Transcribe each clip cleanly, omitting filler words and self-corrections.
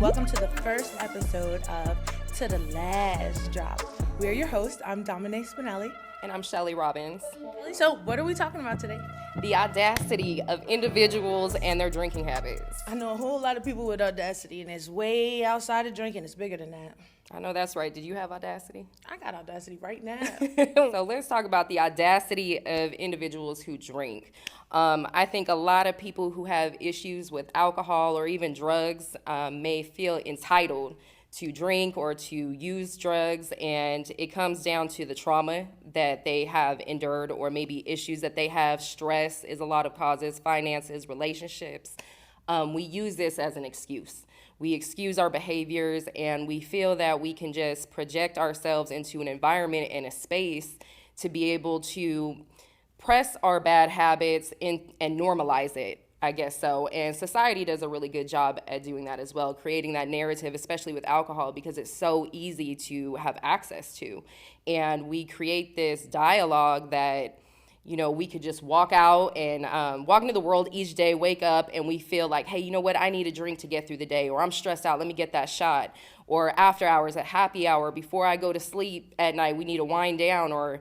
welcome to the first episode of To the Last Drop. We're your hosts. I'm Dominique Spinelli. And I'm Shelly Robbins. So what are we talking about today? The audacity of individuals and their drinking habits. I know a whole lot of people with audacity, and it's way outside of drinking. It's bigger than that. I know that's right. Did you have audacity? I got audacity right now. So let's talk about the audacity of individuals who drink. I think a lot of people who have issues with alcohol or even drugs may feel entitled to drink or to use drugs, and it comes down to the trauma that they have endured or maybe issues that they have. Stress is a lot of causes, finances, relationships. We use this as an excuse. We excuse our behaviors, and we feel that we can just project ourselves into an environment and a space to be able to press our bad habits and normalize it, I guess so. And society does a really good job at doing that as well, creating that narrative, especially with alcohol, because it's so easy to have access to. And we create this dialogue that, you know, we could just walk out and walk into the world each day, wake up, and we feel like, hey, you know what, I need a drink to get through the day, or I'm stressed out, let me get that shot. Or after hours, at happy hour, before I go to sleep at night, we need to wind down. Or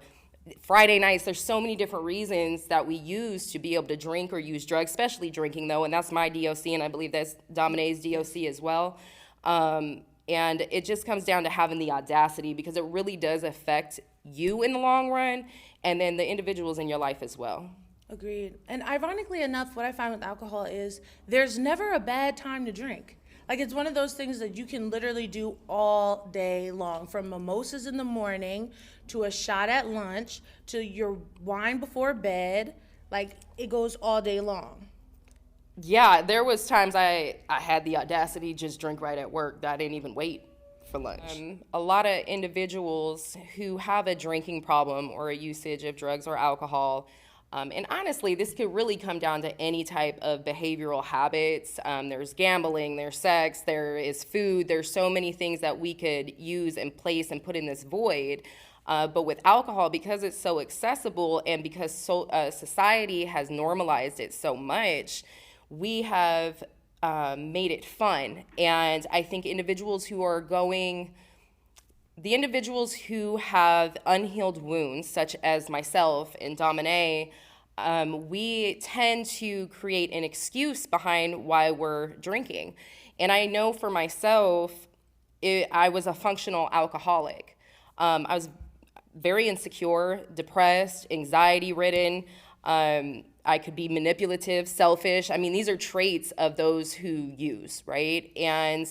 Friday nights, there's so many different reasons that we use to be able to drink or use drugs, especially drinking though, and that's my DOC, and I believe that's Domine's DOC as well. And it just comes down to having the audacity, because it really does affect you in the long run, and then the individuals in your life as well. Agreed. And ironically enough, what I find with alcohol is there's never a bad time to drink. Like, it's one of those things that you can literally do all day long, from mimosas in the morning to a shot at lunch to your wine before bed. Like, it goes all day long. Yeah, there was times I had the audacity to just drink right at work, that I didn't even wait for lunch. A lot of individuals who have a drinking problem or a usage of drugs or alcohol, and honestly, this could really come down to any type of behavioral habits. There's gambling, there's sex, there is food. There's so many things that we could use and place and put in this void. But with alcohol, because it's so accessible and because society has normalized it so much, we have made it fun. And I think individuals who have unhealed wounds, such as myself and Domine, we tend to create an excuse behind why we're drinking. And I know for myself, I was a functional alcoholic. I was very insecure, depressed, anxiety-ridden. I could be manipulative, selfish. I mean, these are traits of those who use, right? And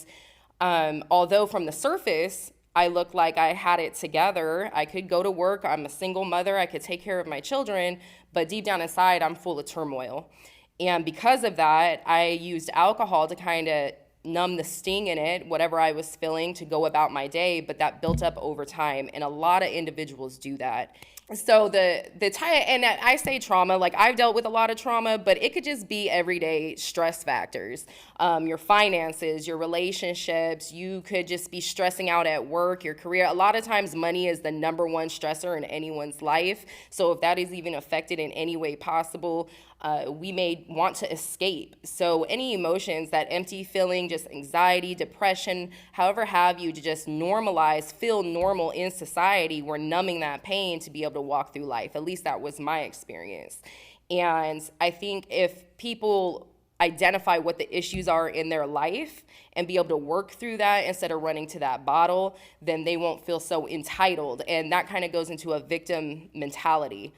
although from the surface, I looked like I had it together, I could go to work, I'm a single mother, I could take care of my children, but deep down inside, I'm full of turmoil. And because of that, I used alcohol to kind of numb the sting in it, whatever I was feeling, to go about my day, but that built up over time, and a lot of individuals do that. So and I say trauma, like I've dealt with a lot of trauma, but it could just be everyday stress factors, your finances, your relationships. You could just be stressing out at work, your career. A lot of times money is the number one stressor in anyone's life. So if that is even affected in any way possible, we may want to escape. So any emotions, that empty feeling, just anxiety, depression, however have you, to just normalize, feel normal in society, we're numbing that pain to be able to walk through life. At least that was my experience. And I think if people identify what the issues are in their life and be able to work through that instead of running to that bottle, then they won't feel so entitled. And that kind of goes into a victim mentality.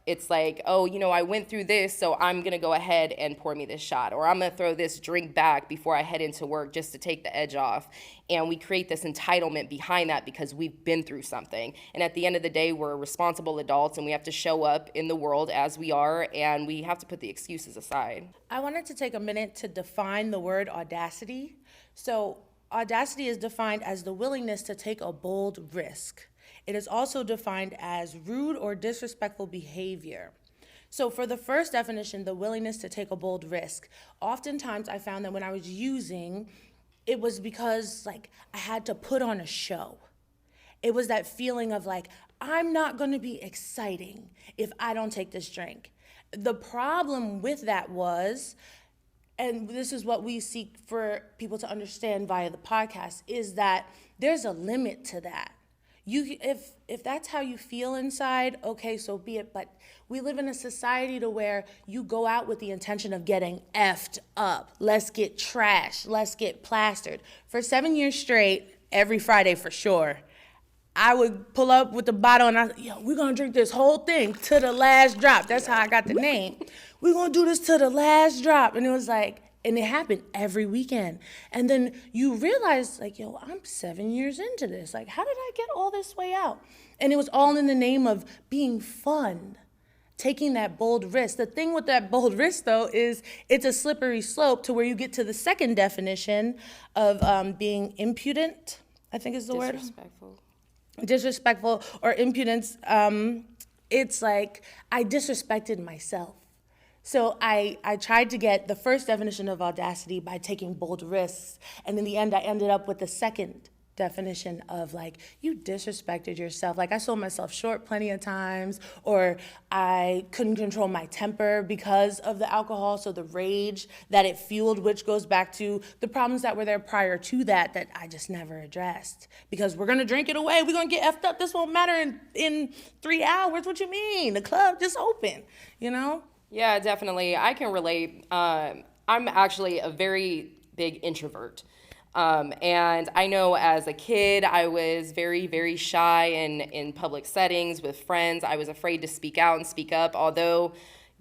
It's like, oh, you know, I went through this, so I'm going to go ahead and pour me this shot, or I'm going to throw this drink back before I head into work just to take the edge off. And we create this entitlement behind that because we've been through something. And at the end of the day, we're responsible adults, and we have to show up in the world as we are, and we have to put the excuses aside. I wanted to take a minute to define the word audacity. So audacity is defined as the willingness to take a bold risk. It is also defined as rude or disrespectful behavior. So for the first definition, the willingness to take a bold risk, oftentimes I found that when I was using, it was because like I had to put on a show. It was that feeling of like, I'm not going to be exciting if I don't take this drink. The problem with that was and this is what we seek for people to understand via the podcast, is that there's a limit to that. If that's how you feel inside, okay, so be it. But we live in a society to where you go out with the intention of getting effed up. Let's get trashed. Let's get plastered. For 7 years straight, every Friday for sure, I would pull up with the bottle and we're gonna drink this whole thing to the last drop. That's how I got the name. We're gonna do this to the last drop. And it was like, and it happened every weekend. And then you realize, like, I'm 7 years into this. Like, how did I get all this way out? And it was all in the name of being fun, taking that bold risk. The thing with that bold risk, though, is it's a slippery slope to where you get to the second definition of being impudent, I think is the word. Disrespectful or impudence. It's like I disrespected myself. So I tried to get the first definition of audacity by taking bold risks, and in the end I ended up with the second definition of, like, you disrespected yourself. Like, I sold myself short plenty of times, or I couldn't control my temper because of the alcohol, so the rage that it fueled, which goes back to the problems that were there prior to that I just never addressed. Because we're gonna drink it away, we're gonna get effed up, this won't matter in 3 hours. What you mean? The club just open, Yeah, definitely. I can relate. I'm actually a very big introvert. And I know as a kid, I was very, very shy in public settings with friends. I was afraid to speak out and speak up, although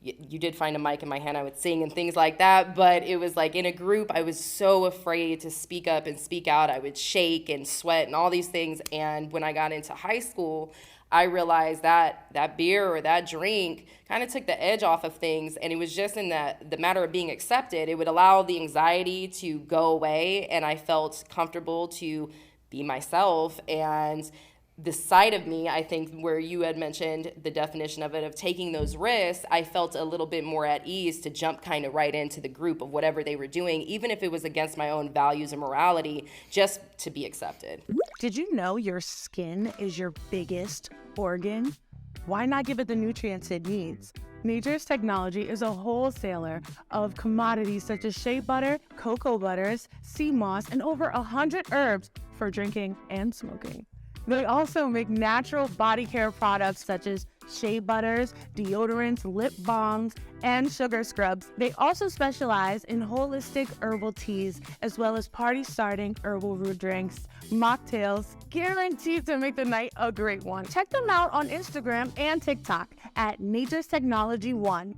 you did find a mic in my hand, I would sing and things like that. But it was like in a group, I was so afraid to speak up and speak out. I would shake and sweat and all these things. And when I got into high school, I realized that beer or that drink kind of took the edge off of things, and it was just in the matter of being accepted. It would allow the anxiety to go away, and I felt comfortable to be myself. And the side of me, I think, where you had mentioned the definition of it, of taking those risks, I felt a little bit more at ease to jump kind of right into the group of whatever they were doing, even if it was against my own values and morality, just to be accepted. Did you know your skin is your biggest organ? Why not give it the nutrients it needs? Nature's Technology is a wholesaler of commodities such as shea butter, cocoa butters, sea moss, and over 100 herbs for drinking and smoking. They also make natural body care products such as shea butters, deodorants, lip balms, and sugar scrubs. They also specialize in holistic herbal teas, as well as party-starting herbal root drinks, mocktails, guaranteed to make the night a great one. Check them out on Instagram and TikTok at Nature's Technology 1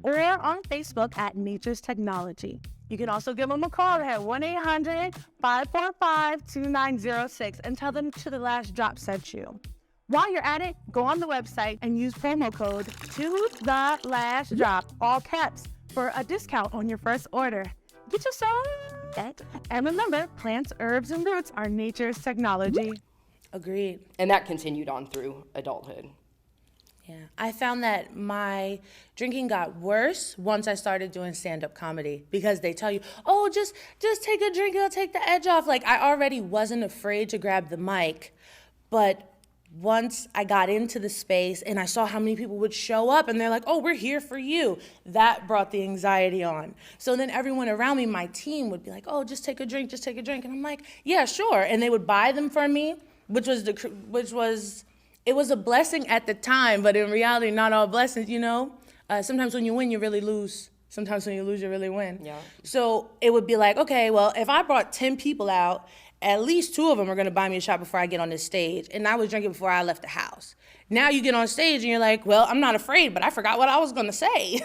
or on Facebook at Nature's Technology. You can also give them a call at 1-800-545-2906 and tell them To The Last Drop sent you. While you're at it, go on the website and use promo code To The Last Drop, all caps, for a discount on your first order. Get yourself that. And remember, plants, herbs, and roots are nature's technology. Agreed. And that continued on through adulthood. Yeah, I found that my drinking got worse once I started doing stand-up comedy, because they tell you, oh, just take a drink, it'll take the edge off. Like, I already wasn't afraid to grab the mic, but once I got into the space and I saw how many people would show up and they're like, oh, we're here for you, that brought the anxiety on. So then everyone around me, my team, would be like, oh, just take a drink. And I'm like, yeah, sure. And they would buy them for me, which was it was a blessing at the time, but in reality, not all blessings, Sometimes when you win, you really lose. Sometimes when you lose, you really win. Yeah. So it would be like, okay, well, if I brought 10 people out, at least 2 of them are going to buy me a shot before I get on this stage. And I was drinking before I left the house. Now you get on stage and you're like, well, I'm not afraid, but I forgot what I was going to say.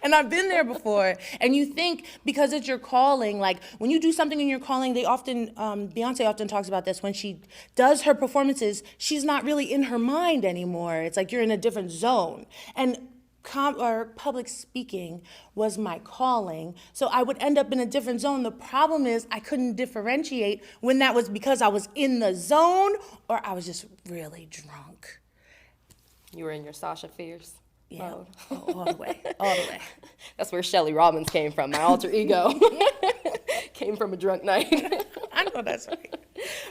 And I've been there before. And you think, because it's your calling, like when you do something in your calling, they often, Beyonce often talks about this, when she does her performances, she's not really in her mind anymore. It's like you're in a different zone. And public speaking was my calling. So I would end up in a different zone. The problem is I couldn't differentiate when that was because I was in the zone or I was just really drunk. You were in your Sasha Fierce. Yeah, all the way. That's where Shelly Robbins came from. My alter ego came from a drunk night. I know that's right.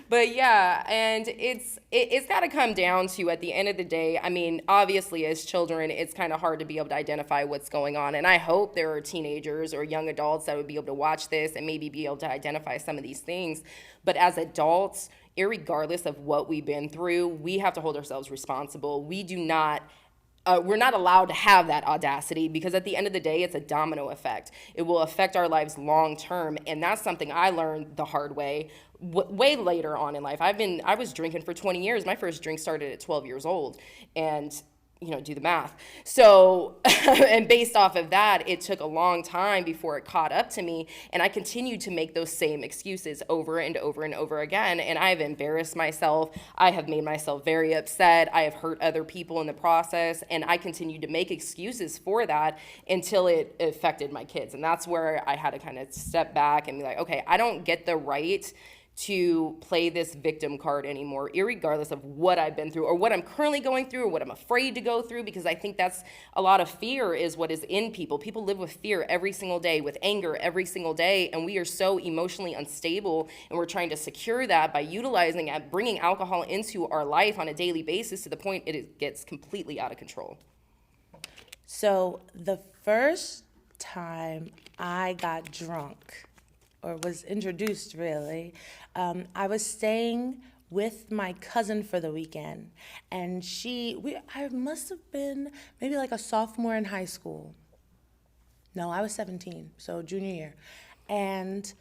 But yeah, and it's got to come down to, at the end of the day, I mean, obviously as children, it's kind of hard to be able to identify what's going on. And I hope there are teenagers or young adults that would be able to watch this and maybe be able to identify some of these things. But as adults, irregardless of what we've been through, we have to hold ourselves responsible. We're not allowed to have that audacity, because at the end of the day, it's a domino effect. It will affect our lives long term, and that's something I learned the hard way, way later on in life. I was drinking for 20 years. My first drink started at 12 years old, and do the math. So, and based off of that, it took a long time before it caught up to me, and I continued to make those same excuses over and over and over again, and I've embarrassed myself. I have made myself very upset. I have hurt other people in the process, and I continued to make excuses for that until it affected my kids, and that's where I had to kind of step back and be like, okay, I don't get the right to play this victim card anymore, irregardless of what I've been through or what I'm currently going through or what I'm afraid to go through, because I think that's a lot of fear is what is in people. People live with fear every single day, with anger every single day, and we are so emotionally unstable, and we're trying to secure that by utilizing and bringing alcohol into our life on a daily basis to the point it gets completely out of control. So the first time I got drunk, or was introduced really, I was staying with my cousin for the weekend, and I must have been maybe like a sophomore in high school. No, I was 17, so junior year. And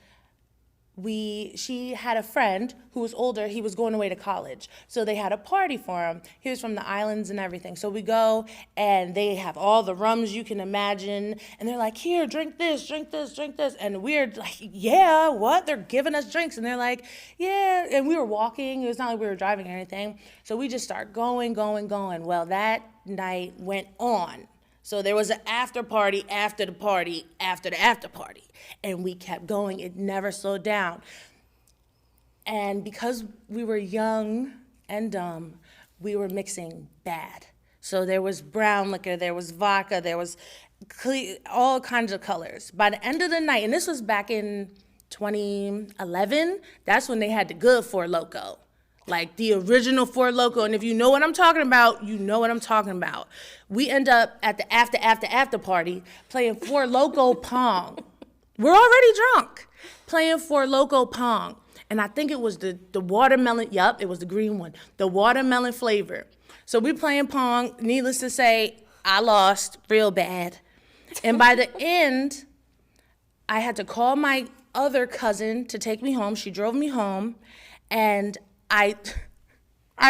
she had a friend who was older. He was going away to college, so they had a party for him. He was from the islands and everything. So we go, and they have all the rums you can imagine, and they're like, here, drink this, drink this, drink this. And we're like, yeah, what? They're giving us drinks. And they're like, yeah. And we were walking. It was not like we were driving or anything. So we just start going. Well, that night went on. So there was an after party after the party after the after party. And we kept going. It never slowed down. And because we were young and dumb, we were mixing bad. So there was brown liquor, there was vodka, there was all kinds of colors. By the end of the night, and this was back in 2011, that's when they had the good Four Loko. Like the original Four Loko, and if you know what I'm talking about, you know what I'm talking about. We end up at the after party playing Four Loko Pong. We're already drunk, playing Four Loko Pong. And I think it was the watermelon, it was the green one, the watermelon flavor. So we playing Pong, needless to say, I lost real bad. And by the end, I had to call my other cousin to take me home. She drove me home, and I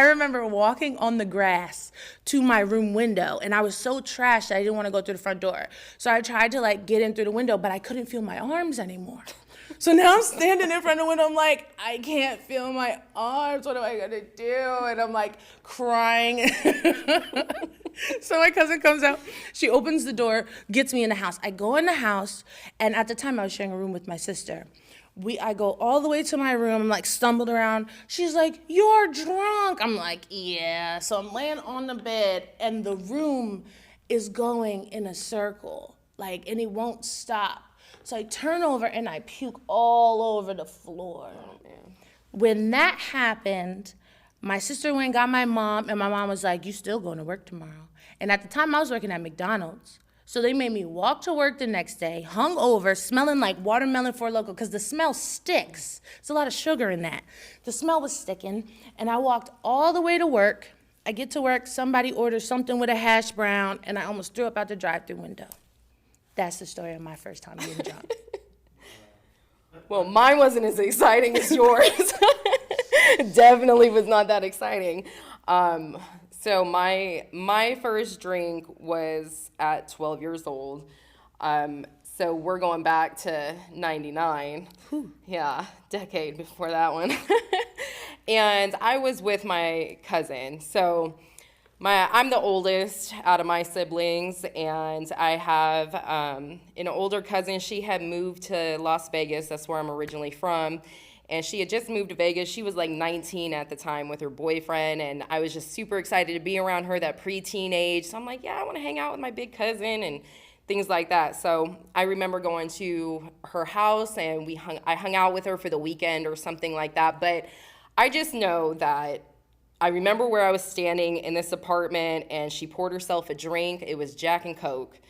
remember walking on the grass to my room window, and I was so trashed that I didn't want to go through the front door. So I tried to get in through the window, but I couldn't feel my arms anymore. So now I'm standing in front of the window, I'm like, I can't feel my arms, what am I gonna do? And I'm crying. So my cousin comes out, she opens the door, gets me in the house. I go in the house, and at the time I was sharing a room with my sister. I go all the way to my room, I'm stumbled around. She's like, you're drunk. I'm like, yeah. So I'm laying on the bed, and the room is going in a circle, and it won't stop. So I turn over, and I puke all over the floor. Oh, man. When that happened, my sister went and got my mom, and my mom was like, you still going to work tomorrow? And at the time, I was working at McDonald's. So they made me walk to work the next day, hungover, smelling like watermelon Four Loko, because the smell sticks. There's a lot of sugar in that. The smell was sticking, and I walked all the way to work. I get to work, somebody orders something with a hash brown, and I almost threw up out the drive-thru window. That's the story of my first time getting drunk. Well, mine wasn't as exciting as yours. Definitely was not that exciting. So my first drink was at 12 years old. So we're going back to 99. Whew. Yeah, decade before that one. And I was with my cousin. So I'm the oldest out of my siblings, and I have an older cousin. She had moved to Las Vegas. That's where I'm originally from. And she had just moved to Vegas. She was 19 at the time with her boyfriend, and I was just super excited to be around her, that preteen age. So I'm like, yeah, I want to hang out with my big cousin. And things like that. So I remember going to her house and I hung out with her for the weekend or something like that. But I just know that I remember where I was standing in this apartment and she poured herself a drink. It was Jack and Coke.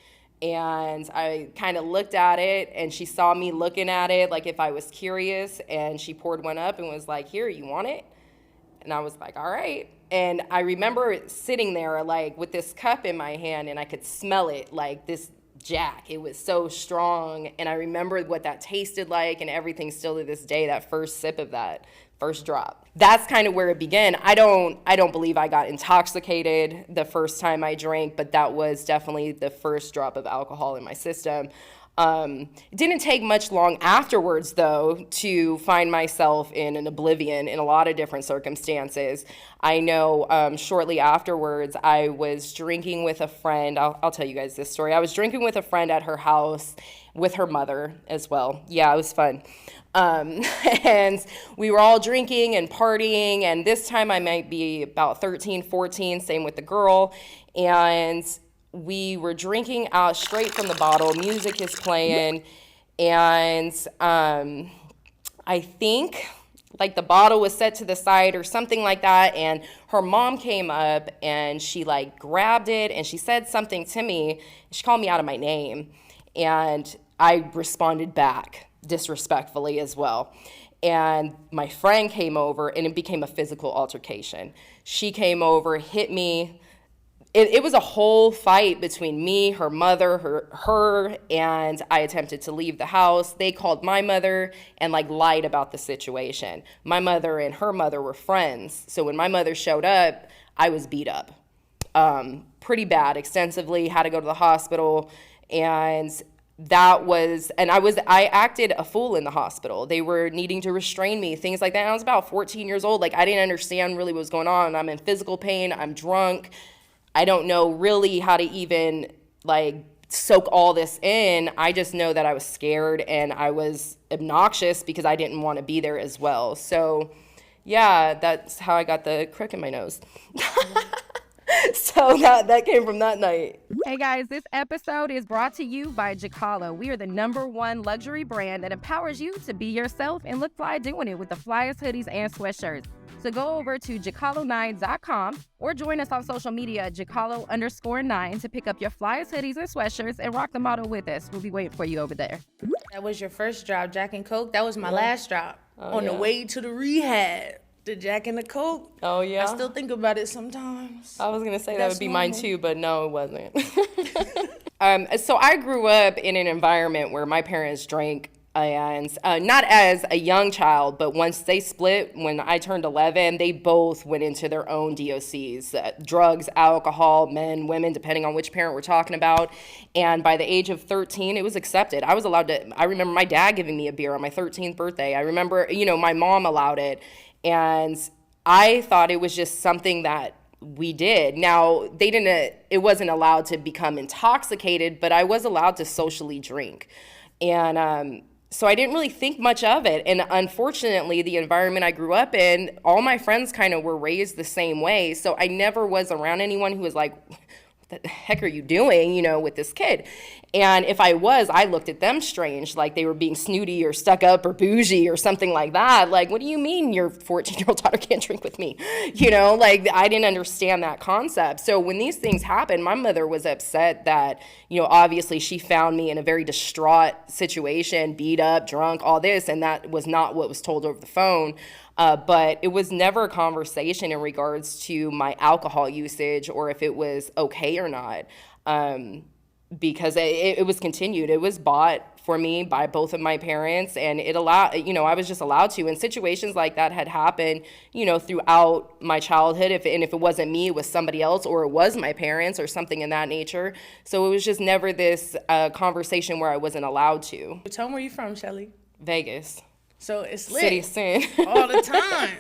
And I kind of looked at it and she saw me looking at it like if I was curious, and she poured one up and was like, "Here, you want it?" And I was like, "All right." And I remember sitting there like with this cup in my hand and I could smell it, like this Jack. It was so strong. And I remember what that tasted like and everything still to this day, that first sip of that first drop. That's kind of where it began. I don't believe I got intoxicated the first time I drank, but that was definitely the first drop of alcohol in my system. It didn't take much long afterwards, though, to find myself in an oblivion in a lot of different circumstances. I know shortly afterwards, I was drinking with a friend. I'll tell you guys this story. I was drinking with a friend at her house with her mother as well. Yeah, it was fun. And we were all drinking and partying, and this time I might be about 13, 14, same with the girl, and we were drinking out straight from the bottle. Music is playing, and I think like the bottle was set to the side or something like that, and her mom came up and she like grabbed it and she said something to me. She called me out of my name, and I responded back disrespectfully as well. And my friend came over and it became a physical altercation. She came over, hit me. It was a whole fight between me, her mother, her, and I attempted to leave the house. They called my mother and like lied about the situation. My mother and her mother were friends. So when my mother showed up, I was beat up pretty bad, extensively, had to go to the hospital. And I acted a fool in the hospital. They were needing to restrain me, things like that. And I was about 14 years old. Like, I didn't understand really what was going on. I'm in physical pain. I'm drunk. I don't know really how to even like soak all this in. I just know that I was scared and I was obnoxious because I didn't want to be there as well. So yeah, that's how I got the crook in my nose. So that came from that night. Hey guys, this episode is brought to you by Jacalo. We are the #1 luxury brand that empowers you to be yourself and look fly doing it with the flyest hoodies and sweatshirts. So go over to jacalo9.com or join us on social media at jacalo_9 to pick up your flyest hoodies and sweatshirts and rock the motto with us. We'll be waiting for you over there. That was your first drop, Jack and Coke. That was my last drop. On the way to the rehab. The Jack and the Coke. Oh, yeah. I still think about it sometimes. I was going to say that would be mine too, but no, it wasn't. So I grew up in an environment where my parents drank, and not as a young child, but once they split, when I turned 11, they both went into their own DOCs, drugs, alcohol, men, women, depending on which parent we're talking about. And by the age of 13, it was accepted. I was allowed to, I remember my dad giving me a beer on my 13th birthday. I remember, my mom allowed it. And I thought it was just something that we did. Now, it wasn't allowed to become intoxicated, but I was allowed to socially drink. And so I didn't really think much of it. And unfortunately, the environment I grew up in, all my friends kind of were raised the same way. So I never was around anyone who was like, what the heck are you doing, with this kid? And if I looked at them strange, like they were being snooty or stuck up or bougie or something like that. Like, what do you mean your 14-year-old daughter can't drink with me? Like I didn't understand that concept. So when these things happened, my mother was upset that, obviously she found me in a very distraught situation, beat up, drunk, all this, and that was not what was told over the phone. But it was never a conversation in regards to my alcohol usage or if it was okay or not, because it was continued. It was bought for me by both of my parents, and I was just allowed to. And situations like that had happened, throughout my childhood. If it wasn't me, it was somebody else, or it was my parents or something in that nature. So it was just never this conversation where I wasn't allowed to. Tell me where you from, Shelly? Vegas. So it's lit. City of Sin. All the time.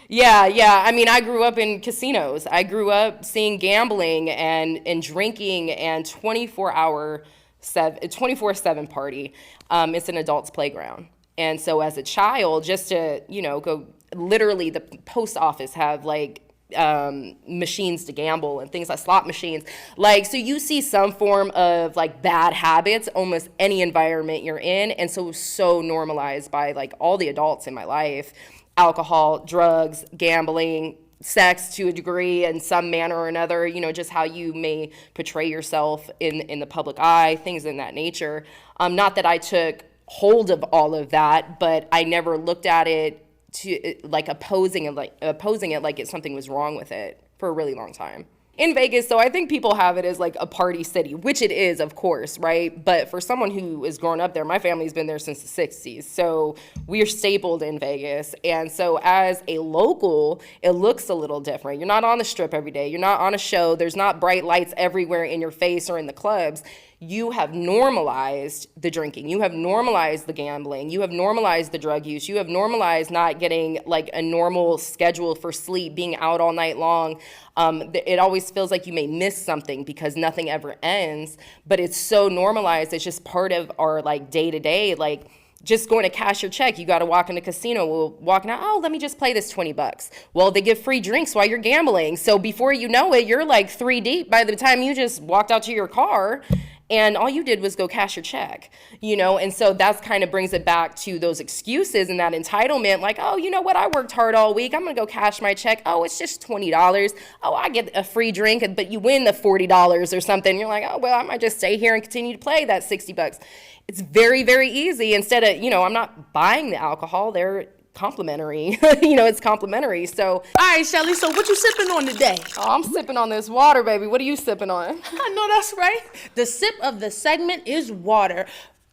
Yeah. I mean, I grew up in casinos. I grew up seeing gambling and drinking and 24/7 party. It's an adult's playground. And so as a child, just to, go, literally the post office have like machines to gamble and things like slot machines. Like, so you see some form of like bad habits almost any environment you're in. And so normalized by like all the adults in my life: alcohol, drugs, gambling, sex to a degree in some manner or another, you know, just how you may portray yourself in the public eye, things in that nature. Not that I took hold of all of that, but I never looked at it to like opposing it like something was wrong with it for a really long time. In Vegas, so I think people have it as like a party city, which it is, of course, right? But for someone who is growing up there, my family's been there since the 60s. So we're stapled in Vegas. And so as a local, it looks a little different. You're not on the strip every day. You're not on a show. There's not bright lights everywhere in your face or in the clubs. You have normalized the drinking. You have normalized the gambling. You have normalized the drug use. You have normalized not getting like a normal schedule for sleep, being out all night long. It always feels like you may miss something because nothing ever ends, but it's so normalized. It's just part of our like day to day, like just going to cash your check. You got to walk in the casino. We'll walking out. Oh, let me just play this $20. Well, they give free drinks while you're gambling. So before you know it, you're like 3 deep by the time you just walked out to your car. And all you did was go cash your check, you know? And so that's kind of brings it back to those excuses and that entitlement, like, oh, you know what? I worked hard all week. I'm going to go cash my check. Oh, it's just $20. Oh, I get a free drink, but you win the $40 or something. You're like, oh, well, I might just stay here and continue to play that $60. It's very, very easy. Instead of, you know, I'm not buying the alcohol. They're complimentary. You know, it's complimentary. So, All right, Shelly, so what you sipping on today? oh, I'm sipping on this water, baby. What are you sipping on? I know that's right. The sip of the segment is water.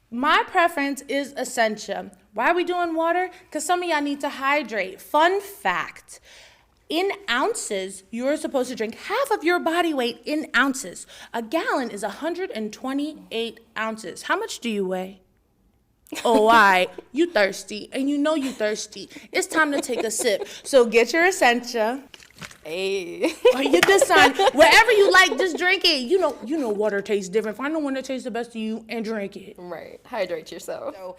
My preference is Essentia. Why are we doing water? Because some of y'all need to hydrate. Fun fact. In ounces, you're supposed to drink half of your body weight in ounces. A gallon is 128 ounces. How much do you weigh? Oh, all right. You thirsty, and you know you thirsty. It's time to take a sip. So get your Essentia. Hey. Or you decide wherever you like, just drink it. You know water tastes different. Find the one that tastes the best to you and drink it. Right. Hydrate yourself. So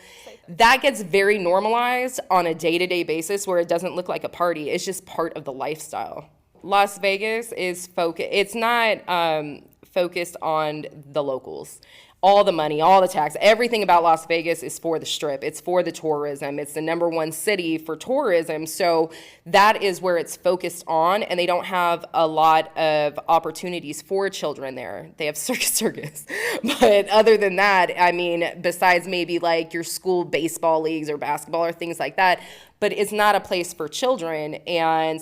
that gets very normalized on a day-to-day basis where it doesn't look like a party. It's just part of the lifestyle. Las Vegas is it's not focused on the locals. All the money, all the tax, everything about Las Vegas is for the Strip. It's for the tourism. It's the #1 city for tourism. So that is where it's focused on, and they don't have a lot of opportunities for children there. They have circus. But other than that, I mean, besides maybe like your school baseball leagues or basketball or things like that, but it's not a place for children, and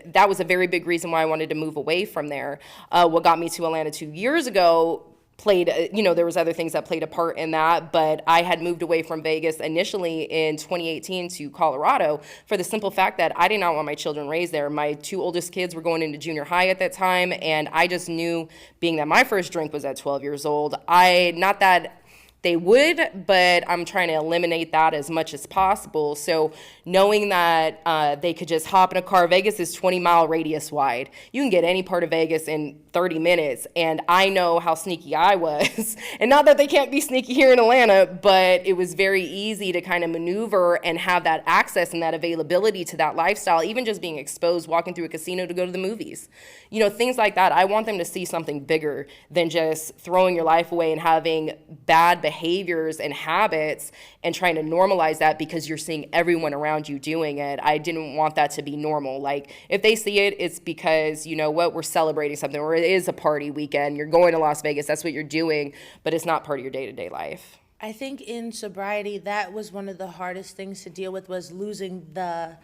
that was a very big reason why I wanted to move away from there. What got me to Atlanta 2 years ago there was other things that played a part in that, but I had moved away from Vegas initially in 2018 to Colorado for the simple fact that I did not want my children raised there. My 2 oldest kids were going into junior high at that time, and I just knew, being that my first drink was at 12 years old, not that they would, but I'm trying to eliminate that as much as possible. So knowing that they could just hop in a car, Vegas is 20-mile radius wide. You can get any part of Vegas in 30 minutes, and I know how sneaky I was. And not that they can't be sneaky here in Atlanta, but it was very easy to kind of maneuver and have that access and that availability to that lifestyle, even just being exposed, walking through a casino to go to the movies. You know, things like that. I want them to see something bigger than just throwing your life away and having bad behaviors and habits and trying to normalize that because you're seeing everyone around you doing it. I didn't want that to be normal. Like, if they see it, it's because, you know what, we're celebrating something, or it is a party weekend. You're going to Las Vegas, that's what you're doing, but it's not part of your day-to-day life. I think in sobriety, that was one of the hardest things to deal with, was losing the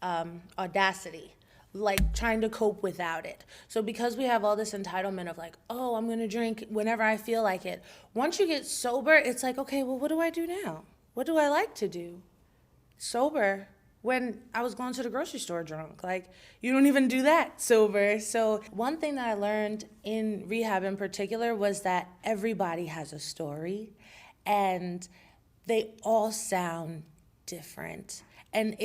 audacity. Like trying to cope without it. So because we have all this entitlement of like, oh, I'm gonna drink whenever I feel like it. Once you get sober, it's like, okay, well, what do I do now? What do I like to do? Sober, when I was going to the grocery store drunk, like you don't even do that sober. So one thing that I learned in rehab in particular was that everybody has a story and they all sound different. And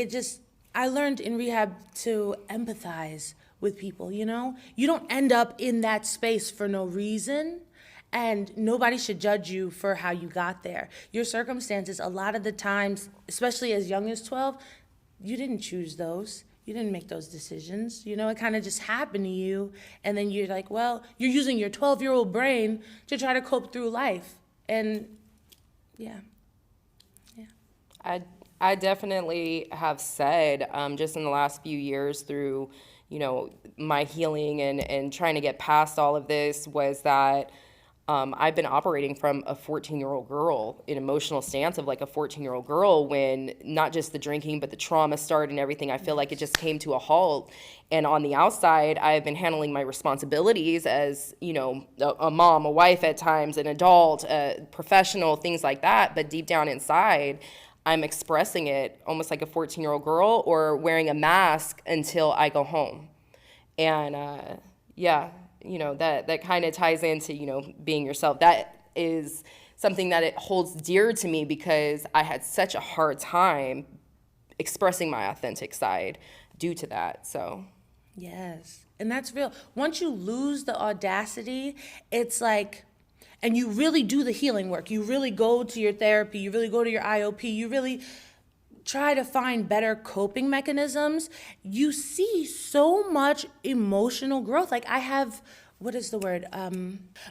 I learned in rehab to empathize with people, you know? You don't end up in that space for no reason, and nobody should judge you for how you got there. Your circumstances, a lot of the times, especially as young as 12, you didn't choose those. you didn't make those decisions. You know, it kind of just happened to you. And then you're like, well, you're using your 12-year-old brain to try to cope through life. And yeah. I definitely have said, just in the last few years through, my healing and trying to get past all of this, was that I've been operating from a 14-year-old girl, an emotional stance of like a 14-year-old girl, when not just the drinking, but the trauma started and everything. I feel like it just came to a halt. And on the outside, I've been handling my responsibilities as, a mom, a wife at times, an adult, a professional, things like that. But deep down inside, I'm expressing it almost like a 14-year-old girl, or wearing a mask until I go home. And that kind of ties into, being yourself. That is something that it holds dear to me, because I had such a hard time expressing my authentic side due to that. So Yes, and that's real. Once you lose the audacity, it's like, and you really do the healing work. You really go to your therapy. You really go to your IOP. You really try to find better coping mechanisms. You see so much emotional growth. Like I have, what is the word?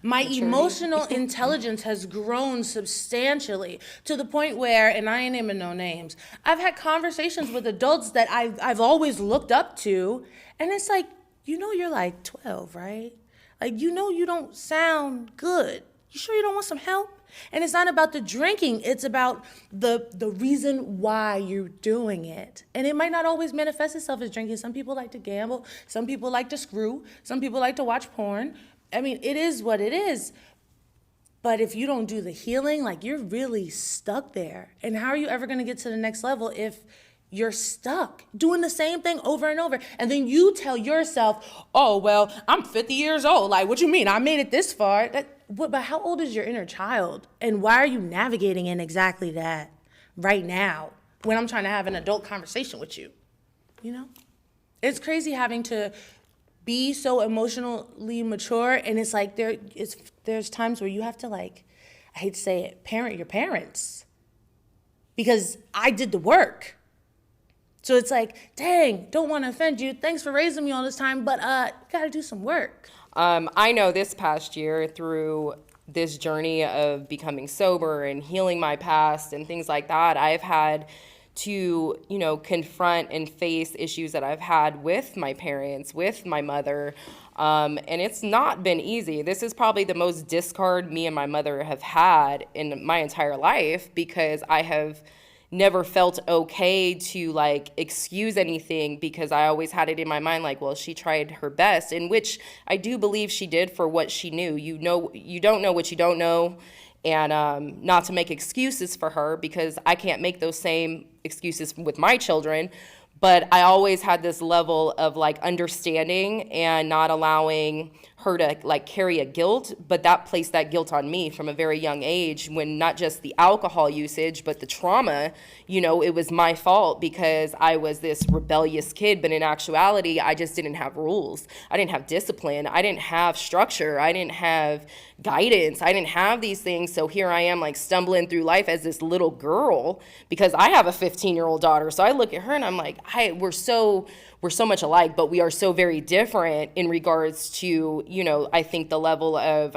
My emotional intelligence has grown substantially, to the point where, and I ain't naming no names, I've had conversations with adults that I've always looked up to, and it's like, you're like 12, right? Like, you don't sound good. You sure you don't want some help? And it's not about the drinking, it's about the reason why you're doing it. And it might not always manifest itself as drinking. Some people like to gamble, some people like to screw, some people like to watch porn. I mean, it is what it is. But if you don't do the healing, like, you're really stuck there. And how are you ever gonna get to the next level if you're stuck doing the same thing over and over? And then you tell yourself, oh, well, I'm 50 years old. Like, what you mean? I made it this far. But how old is your inner child? And why are you navigating in exactly that right now when I'm trying to have an adult conversation with you? It's crazy having to be so emotionally mature. And it's like there's times where you have to, like, I hate to say it, parent your parents. Because I did the work. So it's like, dang, don't want to offend you. Thanks for raising me all this time, but got to do some work. I know this past year, through this journey of becoming sober and healing my past and things like that, I've had to, confront and face issues that I've had with my parents, with my mother. And it's not been easy. This is probably the most discard me and my mother have had in my entire life, because I have never felt okay to, like, excuse anything, because I always had it in my mind, like, well, she tried her best, in which I do believe she did for what she knew. You don't know what you don't know, and not to make excuses for her, because I can't make those same excuses with my children. But I always had this level of, like, understanding and not allowing her to, like, carry a guilt, but that placed that guilt on me from a very young age, when not just the alcohol usage, but the trauma, it was my fault because I was this rebellious kid. But in actuality, I just didn't have rules. I didn't have discipline. I didn't have structure. I didn't have guidance. I didn't have these things. So here I am, like, stumbling through life as this little girl, because I have a 15-year-old daughter. So I look at her and I'm like, we're so much alike, but we are so very different in regards to, I think the level of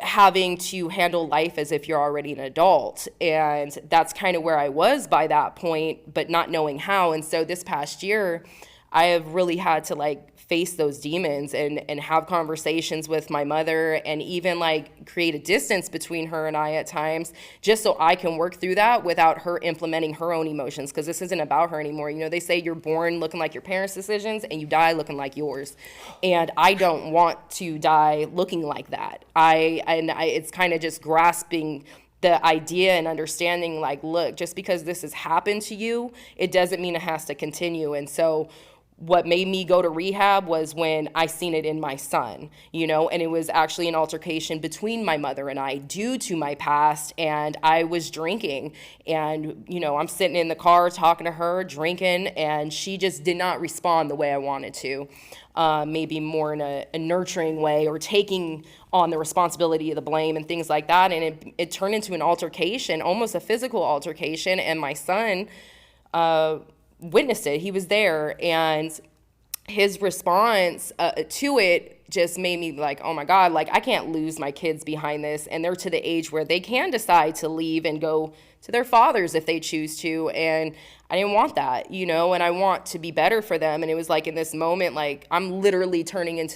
having to handle life as if you're already an adult. And that's kind of where I was by that point, but not knowing how. And so this past year, I have really had to, like, face those demons and have conversations with my mother, and even, like, create a distance between her and I at times, just so I can work through that without her implementing her own emotions, because this isn't about her anymore. They say you're born looking like your parents' decisions and you die looking like yours. And I don't want to die looking like that. It's kind of just grasping the idea and understanding, like, look, just because this has happened to you, it doesn't mean it has to continue. And so what made me go to rehab was when I seen it in my son, and it was actually an altercation between my mother and I due to my past, and I was drinking, and, I'm sitting in the car talking to her, drinking, and she just did not respond the way I wanted to, maybe more in a nurturing way, or taking on the responsibility of the blame and things like that, and it turned into an altercation, almost a physical altercation, and my son, witnessed it. He was there, and his response to it just made me like, oh my God, like I can't lose my kids behind this. And they're to the age where they can decide to leave and go to their fathers if they choose to. And I didn't want that, you know, and I want to be better for them. And it was like in this moment, like I'm literally turning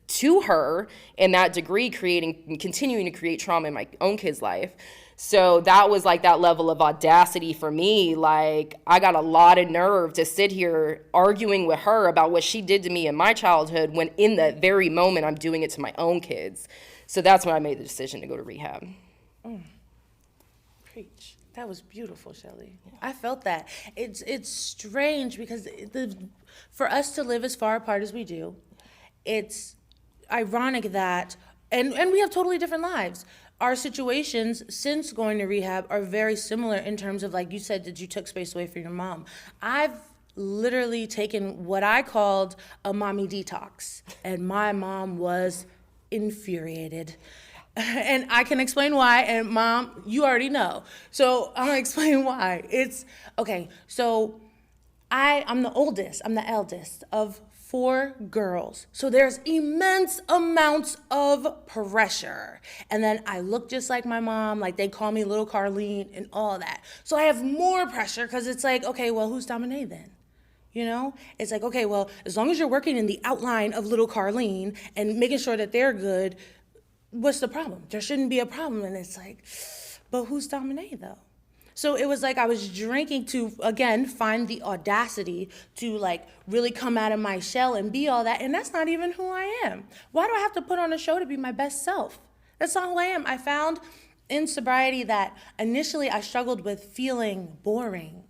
to her in that degree, continuing to create trauma in my own kid's life. So that was like that level of audacity for me. Like I got a lot of nerve to sit here arguing with her about what she did to me in my childhood when in that very moment I'm doing it to my own kids. So that's when I made the decision to go to rehab. Preach. That was beautiful, Shelly. I felt that. It's strange because for us to live as far apart as we do, it's ironic that, and we have totally different lives. Our situations since going to rehab are very similar in terms of, like you said, that you took space away from your mom. I've literally taken what I called a mommy detox, and my mom was infuriated. And I can explain why, and Mom, you already know. So I'm gonna explain why. It's, okay, so I'm the oldest, I'm the eldest of 4 girls. So there's immense amounts of pressure. And then I look just like my mom, like they call me Little Carlene and all that. So I have more pressure because it's like, okay, well, who's Dominique then? You know, it's like, okay, well, as long as you're working in the outline of Little Carlene and making sure that they're good, what's the problem? There shouldn't be a problem. And it's like, but who's Dominique though? So it was like I was drinking to, again, find the audacity to like really come out of my shell and be all that. And that's not even who I am. Why do I have to put on a show to be my best self? That's not who I am. I found in sobriety that initially I struggled with feeling boring.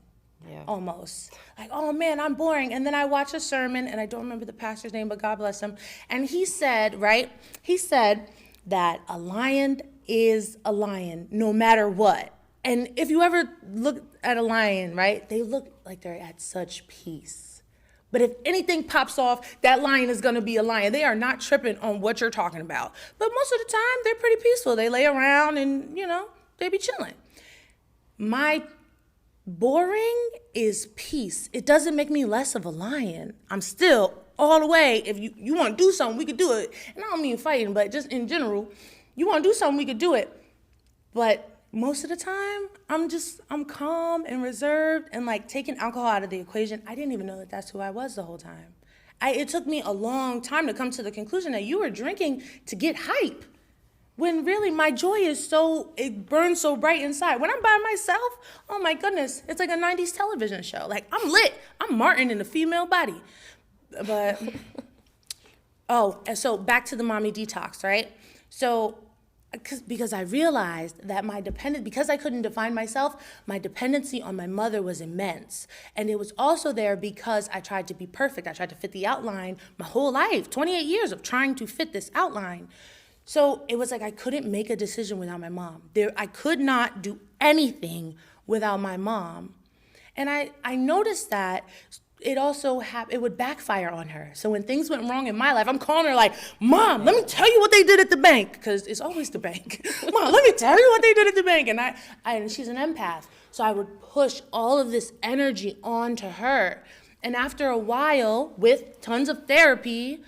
Yeah. Almost. Like, oh man, I'm boring. And then I watched a sermon, and I don't remember the pastor's name, but God bless him. And he said, right? He said that a lion is a lion no matter what. And if you ever look at a lion, right, they look like they're at such peace. But if anything pops off, that lion is going to be a lion. They are not tripping on what you're talking about. But most of the time, they're pretty peaceful. They lay around and, you know, they be chilling. My boring is peace. It doesn't make me less of a lion. I'm still all the way. If you want to do something, we could do it. And I don't mean fighting, but just in general, you want to do something, we could do it. But most of the time, I'm calm and reserved, and like taking alcohol out of the equation, I didn't even know that that's who I was the whole time. It took me a long time to come to the conclusion that you were drinking to get hype, when really my joy is it burns so bright inside. When I'm by myself, oh my goodness, it's like a 90s television show. Like I'm lit, I'm Martin in a female body. But, and so back to the mommy detox, right? So, because I realized that because I couldn't define myself, my dependency on my mother was immense. And it was also there because I tried to be perfect. I tried to fit the outline my whole life, 28 years of trying to fit this outline. So it was like I couldn't make a decision without my mom. I could not do anything without my mom. And I noticed that it also it would backfire on her. So when things went wrong in my life, I'm calling her like, Mom, let me tell you what they did at the bank, because it's always the bank. Mom, let me tell you what they did at the bank. And she's an empath. So I would push all of this energy onto her. And after a while, with tons of therapy,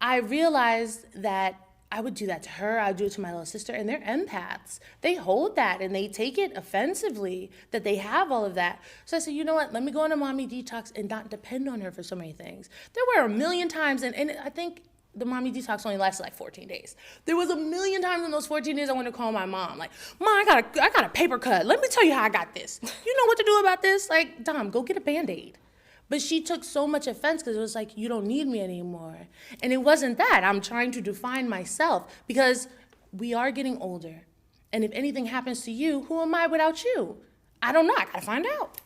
I realized that I would do that to her, I would do it to my little sister, and they're empaths. They hold that, and they take it offensively that they have all of that. So I said, you know what, let me go on a mommy detox and not depend on her for so many things. There were a million times, and I think the mommy detox only lasted like 14 days. There was a million times in those 14 days I wanted to call my mom, like, Mom, I got a paper cut. Let me tell you how I got this. You know what to do about this? Like, Dom, go get a Band-Aid. But she took so much offense because it was like, you don't need me anymore. And it wasn't that. I'm trying to define myself because we are getting older. And if anything happens to you, who am I without you? I don't know. I got to find out.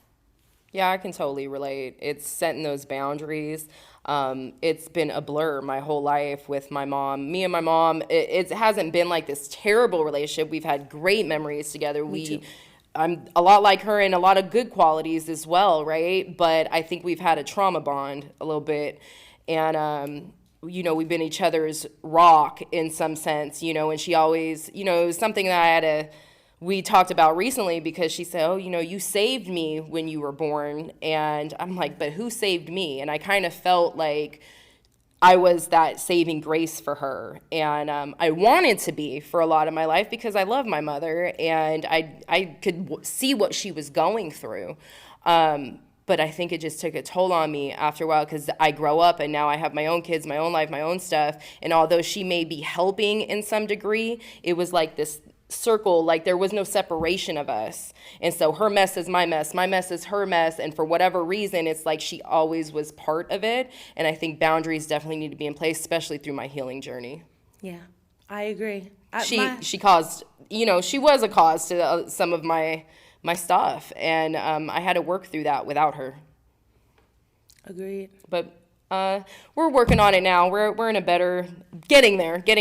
Yeah, I can totally relate. It's setting those boundaries. It's been a blur my whole life with my mom. Me and my mom, it hasn't been like this terrible relationship. We've had great memories together. I'm a lot like her in a lot of good qualities as well, right? But I think we've had a trauma bond a little bit. And, we've been each other's rock in some sense, and she always, it was something that I had to we talked about recently, because she said, oh, you know, you saved me when you were born. And I'm like, but who saved me? And I kind of felt like I was that saving grace for her. And I wanted to be for a lot of my life because I love my mother and I could see what she was going through. But I think it just took a toll on me after a while because I grow up and now I have my own kids, my own life, my own stuff. And although she may be helping in some degree, it was like this circle, like there was no separation of us. And so her mess is my mess is her mess. And for whatever reason, it's like she always was part of it. And I think boundaries definitely need to be in place, especially through my healing journey. Yeah, I agree. She caused, you know, she was a cause to some of my stuff. And I had to work through that without her. Agreed. But we're working on it now. We're in a better, getting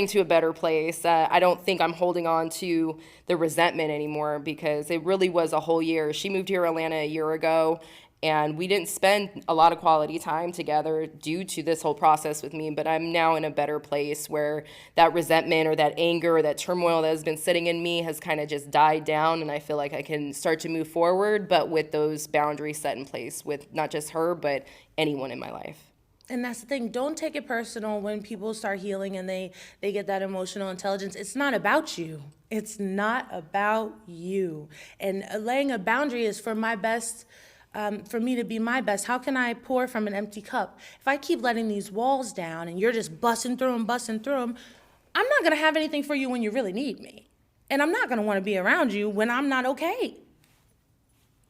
to a better place. I don't think I'm holding on to the resentment anymore because it really was a whole year. She moved here to Atlanta a year ago, and we didn't spend a lot of quality time together due to this whole process with me. But I'm now in a better place where that resentment or that anger or that turmoil that has been sitting in me has kind of just died down, and I feel like I can start to move forward, but with those boundaries set in place with not just her, but anyone in my life. And that's the thing. Don't take it personal when people start healing and they get that emotional intelligence. It's not about you. It's not about you. And laying a boundary is for my best, for me to be my best. How can I pour from an empty cup? If I keep letting these walls down and you're just busting through them, I'm not going to have anything for you when you really need me. And I'm not going to want to be around you when I'm not okay.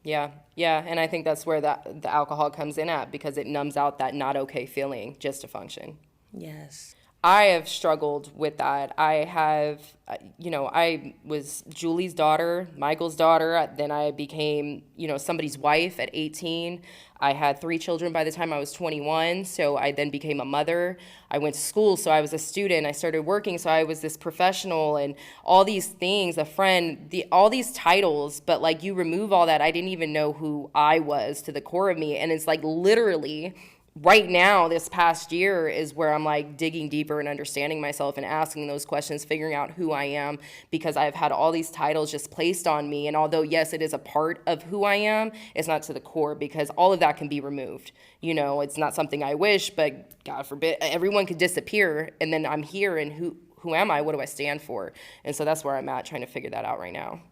Yeah, and I think that's where the alcohol comes in at, because it numbs out that not okay feeling just to function. Yes. I have struggled with that. I have, I was Julie's daughter, Michael's daughter. Then I became, somebody's wife at 18. I had 3 children by the time I was 21. So I then became a mother. I went to school, so I was a student. I started working, so I was this professional and all these things, a friend, all these titles. But like, you remove all that, I didn't even know who I was to the core of me. And it's like literally right now, this past year is where I'm like digging deeper and understanding myself and asking those questions, figuring out who I am, because I've had all these titles just placed on me. And although, yes, it is a part of who I am, it's not to the core, because all of that can be removed. It's not something I wish, but God forbid, everyone could disappear. And then I'm here, and who am I? What do I stand for? And so that's where I'm at, trying to figure that out right now.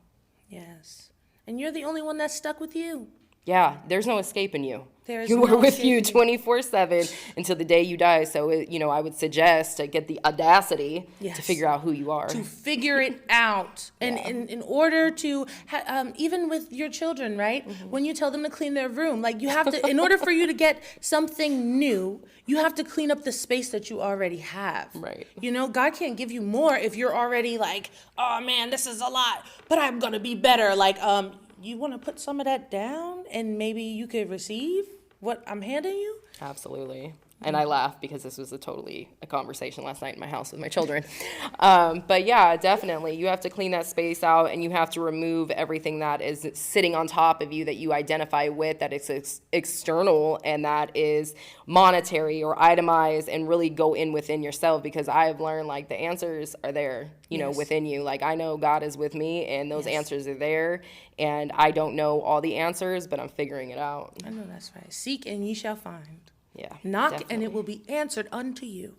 Yes. And you're the only one that's stuck with you. Yeah, there's no escaping you. You are with you 24/7 until the day you die. So, I would suggest to get the audacity to figure out who you are. To figure it out. And in order to, even with your children, right? Mm-hmm. When you tell them to clean their room, like you have to, in order for you to get something new, you have to clean up the space that you already have. Right. God can't give you more if you're already like, oh man, this is a lot, but I'm going to be better. Like, you want to put some of that down and maybe you could receive what I'm handing you? Absolutely. And I laugh because this was a conversation last night in my house with my children. But yeah, definitely. You have to clean that space out, and you have to remove everything that is sitting on top of you that you identify with, that is external and that is monetary or itemized, and really go within yourself, because I have learned like the answers are there, within you. Like I know God is with me, and those answers are there, and I don't know all the answers, but I'm figuring it out. I know that's right. Seek and ye shall find. Yeah. Knock, definitely. and it will be answered unto you.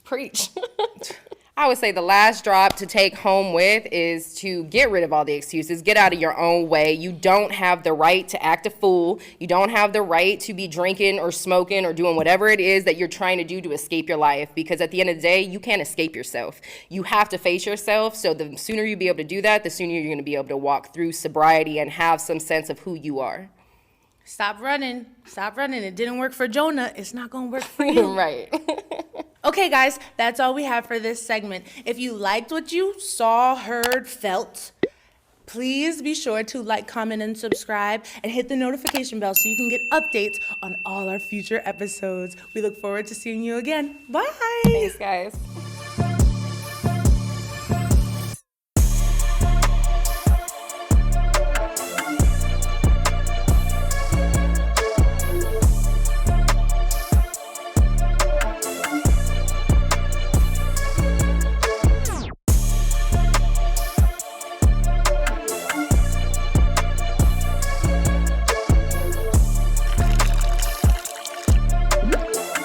Preach. I would say the last drop to take home with is to get rid of all the excuses. Get out of your own way. You don't have the right to act a fool. You don't have the right to be drinking or smoking or doing whatever it is that you're trying to do to escape your life, because at the end of the day, you can't escape yourself. You have to face yourself. So the sooner you be able to do that, the sooner you're going to be able to walk through sobriety and have some sense of who you are. Stop running. It didn't work for Jonah. It's not going to work for you. Right. Okay, guys, that's all we have for this segment. If you liked what you saw, heard, felt, please be sure to like, comment, and subscribe, and hit the notification bell so you can get updates on all our future episodes. We look forward to seeing you again. Bye. Thanks, guys.